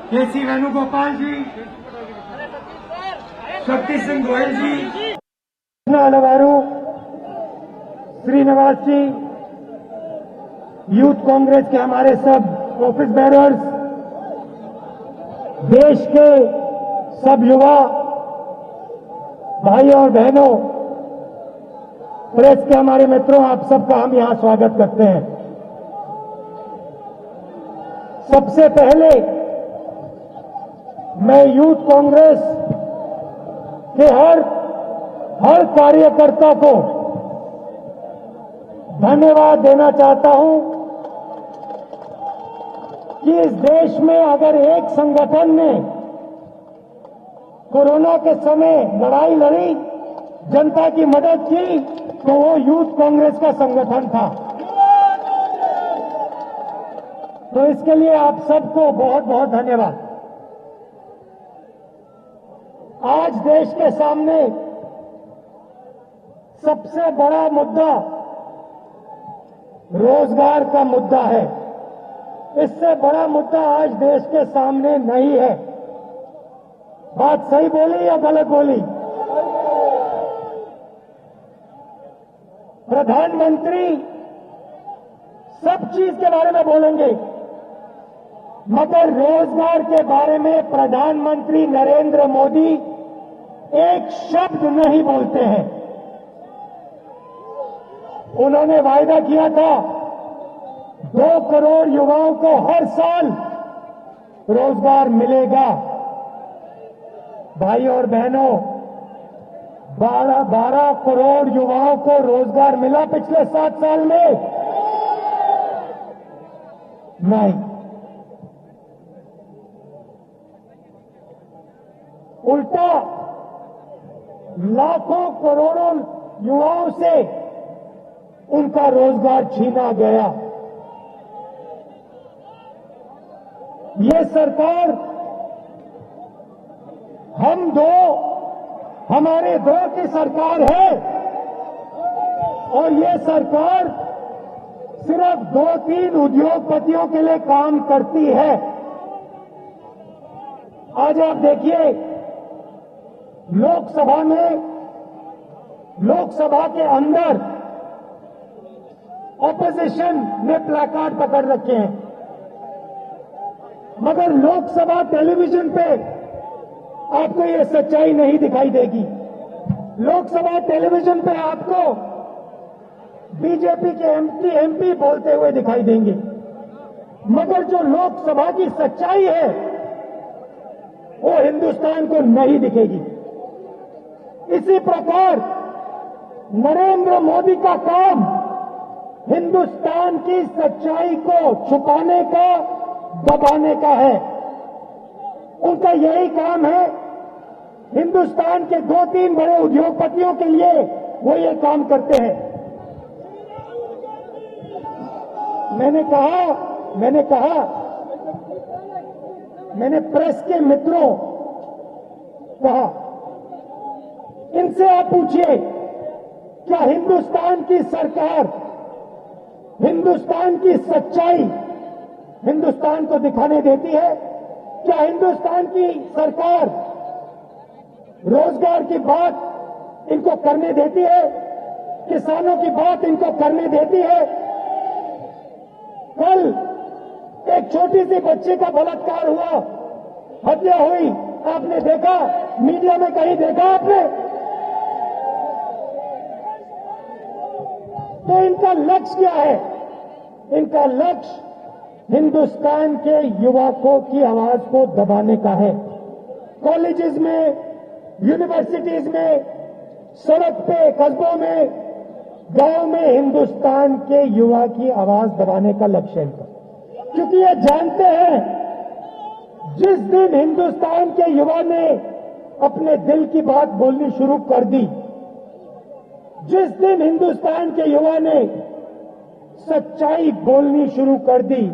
केसी वेणुगोपाल जी, शक्ति सिंह गोयल जी, अलवारू, श्रीनिवास जी, youth Congress के हमारे सब ऑफिस बेरर्स, देश के सब युवा भाई और बहनों, प्रेस के हमारे मित्रों, आप सबका हम यहां स्वागत करते हैं। सबसे पहले मैं यूथ कांग्रेस के हर कार्यकर्ता को धन्यवाद देना चाहता हूं कि इस देश में अगर एक संगठन ने कोरोना के समय लड़ाई लड़ी, जनता की मदद की, तो वो यूथ कांग्रेस का संगठन था। तो इसके लिए आप सबको बहुत बहुत धन्यवाद। आज देश के सामने सबसे बड़ा मुद्दा रोजगार का मुद्दा है। इससे बड़ा मुद्दा आज देश के सामने नहीं है। बात सही बोली या गलत बोली? प्रधानमंत्री सब चीज के बारे में बोलेंगे, मगर रोजगार के बारे में प्रधानमंत्री नरेंद्र मोदी एक शब्द नहीं बोलते हैं। उन्होंने वायदा किया था 2 करोड़ युवाओं को हर साल रोजगार मिलेगा। भाई और बहनों, 12 करोड़ युवाओं को रोजगार मिला पिछले 7 साल में? नहीं। उल्टा लाखों करोड़ों युवाओं से उनका रोजगार छीना गया। ये सरकार हमारे दो की सरकार है, और ये सरकार सिर्फ 2-3 उद्योगपतियों के लिए काम करती है। आज आप देखिए, लोकसभा के अंदर ऑपोजिशन ने प्लैकार्ड पकड़ रखे हैं, मगर लोकसभा टेलीविजन पे आपको ये सच्चाई नहीं दिखाई देगी। लोकसभा टेलीविजन पे आपको बीजेपी के एमपी बोलते हुए दिखाई देंगे, मगर जो लोकसभा की सच्चाई है वो हिंदुस्तान को नहीं दिखेगी। इसी प्रकार नरेंद्र मोदी का काम हिंदुस्तान की सच्चाई को छुपाने का, दबाने का है। उनका यही काम है। हिंदुस्तान के 2-3 बड़े उद्योगपतियों के लिए वो ये काम करते हैं। मैंने प्रेस के मित्रों कहा, इनसे आप पूछिए, क्या हिंदुस्तान की सरकार हिंदुस्तान की सच्चाई हिंदुस्तान को दिखाने देती है? क्या हिंदुस्तान की सरकार रोजगार की बात इनको करने देती है? किसानों की बात इनको करने देती है? कल एक छोटी सी बच्ची का बलात्कार हुआ, हत्या हुई, आपने देखा? मीडिया में कहीं देखा आपने? तो इनका लक्ष्य क्या है? इनका लक्ष्य हिंदुस्तान के युवकों की आवाज को दबाने का है। कॉलेजेस में, यूनिवर्सिटीज में, सड़क पे, कस्बों में, गांव में हिंदुस्तान के युवा की आवाज दबाने का लक्ष्य है इनका। क्योंकि ये जानते हैं, जिस दिन हिंदुस्तान के युवा ने अपने दिल की बात बोलनी शुरू कर दी, जिस दिन हिंदुस्तान के युवा ने सच्चाई बोलनी शुरू कर दी,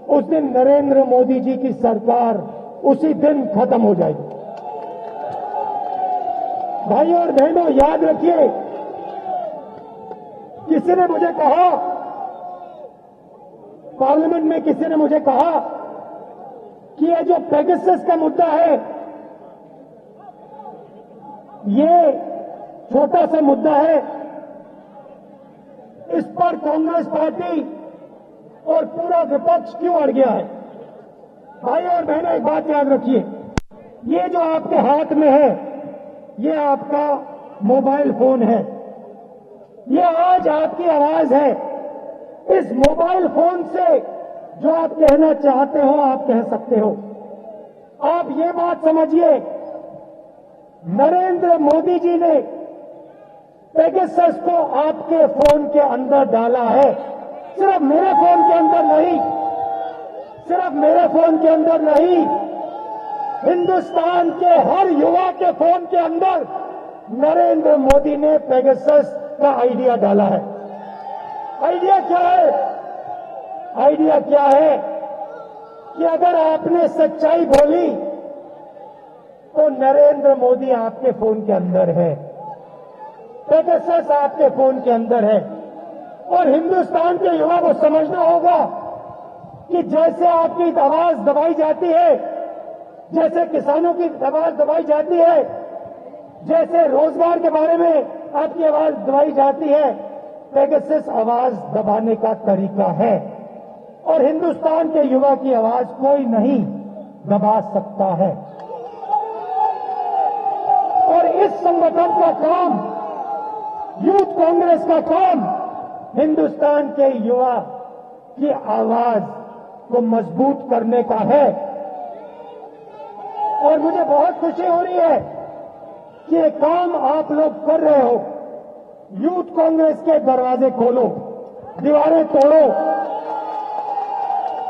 उस दिन नरेंद्र मोदी जी की सरकार उसी दिन खत्म हो जाएगी। भाई और बहनों, याद रखिए, किसी ने मुझे कहा, पार्लियामेंट में किसी ने मुझे कहा कि ये जो पेगासस का मुद्दा है, ये छोटा सा मुद्दा है। इस पर कांग्रेस पार्टी और पूरा विपक्ष क्यों अड़ गया है? भाई और बहनों, एक बात याद रखिए, ये जो आपके हाथ में है, ये आपका मोबाइल फोन है। ये आज आपकी आवाज है। इस मोबाइल फोन से जो आप कहना चाहते हो, आप कह सकते हो। आप ये बात समझिए, नरेंद्र मोदी जी ने पेगासस को आपके फोन के अंदर डाला है। सिर्फ मेरे फोन के अंदर नहीं, सिर्फ मेरे फोन के अंदर नहीं, हिंदुस्तान के हर युवा के फोन के अंदर नरेंद्र मोदी ने पेगासस का आइडिया डाला है। आइडिया क्या है? आइडिया क्या है कि अगर आपने सच्चाई बोली तो नरेंद्र मोदी आपके फोन के अंदर है, पेगासस आपके फोन के अंदर है। और हिंदुस्तान के युवा को समझना होगा कि जैसे आपकी आवाज दबाई जाती है, जैसे किसानों की आवाज दबाई जाती है, जैसे रोजगार के बारे में आपकी आवाज दबाई जाती है, पेगासस आवाज दबाने का तरीका है। और हिंदुस्तान के युवा की आवाज कोई नहीं दबा सकता है। और इस संगठन का काम, यूथ कांग्रेस का काम, हिंदुस्तान के युवा की आवाज को मजबूत करने का है। और मुझे बहुत खुशी हो रही है कि ये काम आप लोग कर रहे हो। यूथ कांग्रेस के दरवाजे खोलो, दीवारें तोड़ो।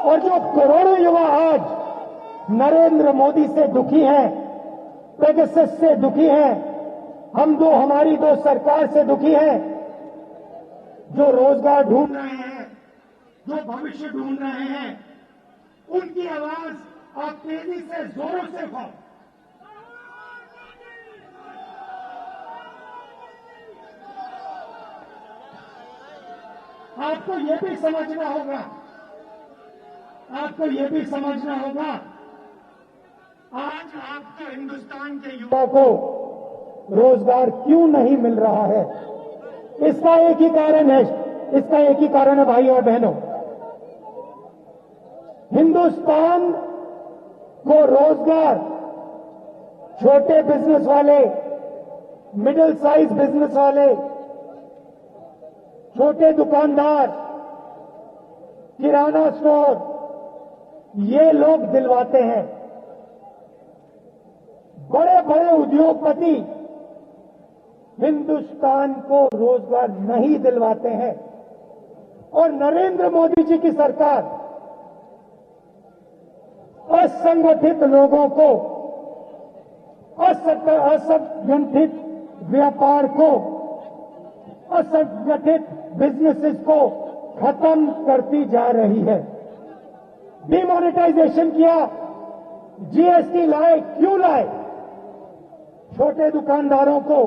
और जो करोड़ों युवा आज नरेंद्र मोदी से दुखी हैं, पेगासस से दुखी हैं, हम दो हमारी दो सरकार से दुखी हैं, जो रोजगार ढूंढ रहे हैं, जो भविष्य ढूंढ रहे हैं, उनकी आवाज आप तेजी से जोरों से उठाओ। आपको ये भी समझना होगा, आपको ये भी समझना होगा, आज आपको हिंदुस्तान के युवा को रोजगार क्यों नहीं मिल रहा है? इसका एक ही कारण है, इसका एक ही कारण है भाई और बहनों, हिंदुस्तान को रोजगार छोटे बिजनेस वाले, मिडिल साइज बिजनेस वाले, छोटे दुकानदार, किराना स्टोर, ये लोग दिलवाते हैं। बड़े बड़े उद्योगपति हिंदुस्तान को रोजगार नहीं दिलवाते हैं। और नरेंद्र मोदी जी की सरकार असंगठित लोगों को, असंगठित व्यापार को, असंगठित बिजनेसेस को खत्म करती जा रही है। डिमोनेटाइजेशन किया, जीएसटी लाए, क्यों लाए? छोटे दुकानदारों को,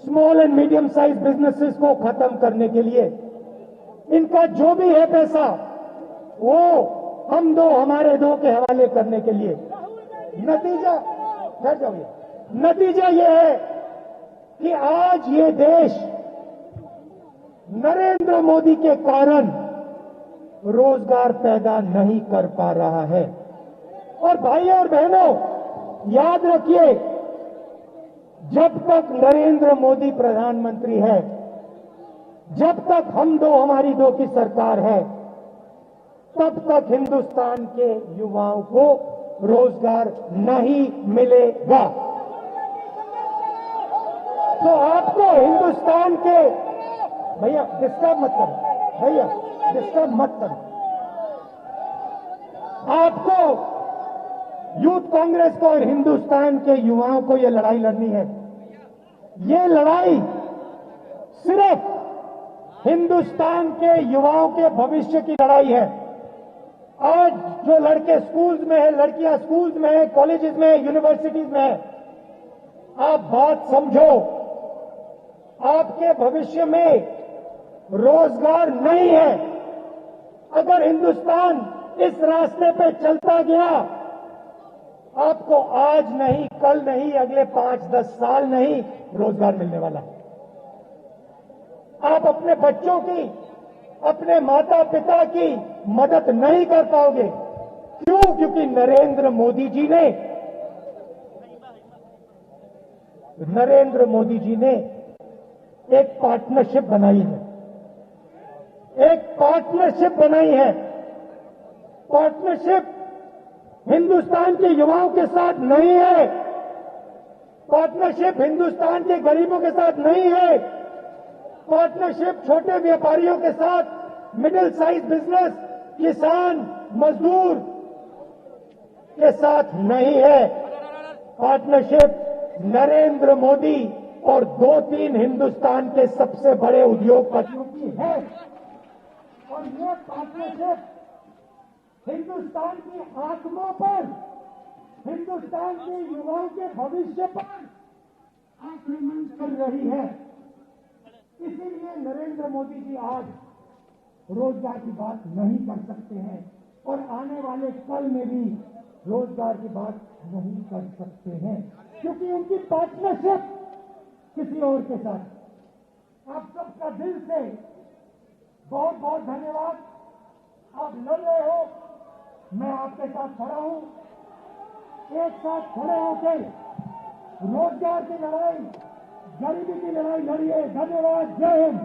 small and medium size businesses को खत्म करने के लिए। इनका जो भी है पैसा, वो हम दो हमारे दो के हवाले करने के लिए। नतीजा ठहर जाइए, नतीजा ये है कि आज ये देश नरेंद्र मोदी के कारण रोजगार पैदा नहीं कर पा रहा है। और भाई और बहनों, याद रखिए, जब तक नरेंद्र मोदी प्रधानमंत्री है, जब तक हम दो हमारी दो की सरकार है, तब तक हिंदुस्तान के युवाओं को रोजगार नहीं मिलेगा। तो आपको हिंदुस्तान के, भैया डिस्टर्ब मत करो, भैया डिस्टर्ब मत करो। आपको, यूथ कांग्रेस को और हिंदुस्तान के युवाओं को ये लड़ाई लड़नी है। ये लड़ाई सिर्फ हिंदुस्तान के युवाओं के भविष्य की लड़ाई है। आज जो लड़के स्कूल्स में है, लड़कियां स्कूल्स में है, कॉलेजेस में है, यूनिवर्सिटीज में है, आप बात समझो, आपके भविष्य में रोजगार नहीं है। अगर हिंदुस्तान इस रास्ते पे चलता गया आपको आज नहीं, कल नहीं, अगले 5-10 साल नहीं रोजगार मिलने वाला। आप अपने बच्चों की, अपने माता पिता की मदद नहीं कर पाओगे। क्यों? क्योंकि नरेंद्र मोदी जी ने एक पार्टनरशिप बनाई है। पार्टनरशिप हिंदुस्तान के युवाओं के साथ नहीं है। पार्टनरशिप हिंदुस्तान के गरीबों के साथ नहीं है। पार्टनरशिप छोटे व्यापारियों के साथ, मिडिल साइज बिजनेस, किसान, मजदूर के साथ नहीं है। पार्टनरशिप नरेंद्र मोदी और 2-3 हिंदुस्तान के सबसे बड़े उद्योगपतियों की है। और ये पार्टनरशिप हिंदुस्तान की आत्मा पर, हिंदुस्तान के युवाओं के भविष्य पर आक्रमण कर रही है। इसीलिए नरेंद्र मोदी जी आज रोजगार की बात नहीं कर सकते हैं और आने वाले कल में भी रोजगार की बात नहीं कर सकते हैं, क्योंकि उनकी पार्टनरशिप किसी और के साथ। आप सबका दिल से बहुत बहुत धन्यवाद। आप लड़ रहे हो, मैं आपके साथ खड़ा हूं। एक साथ खड़े होकर रोजगार की लड़ाई, गरीबी की लड़ाई लड़िए। धन्यवाद। जय हिंद।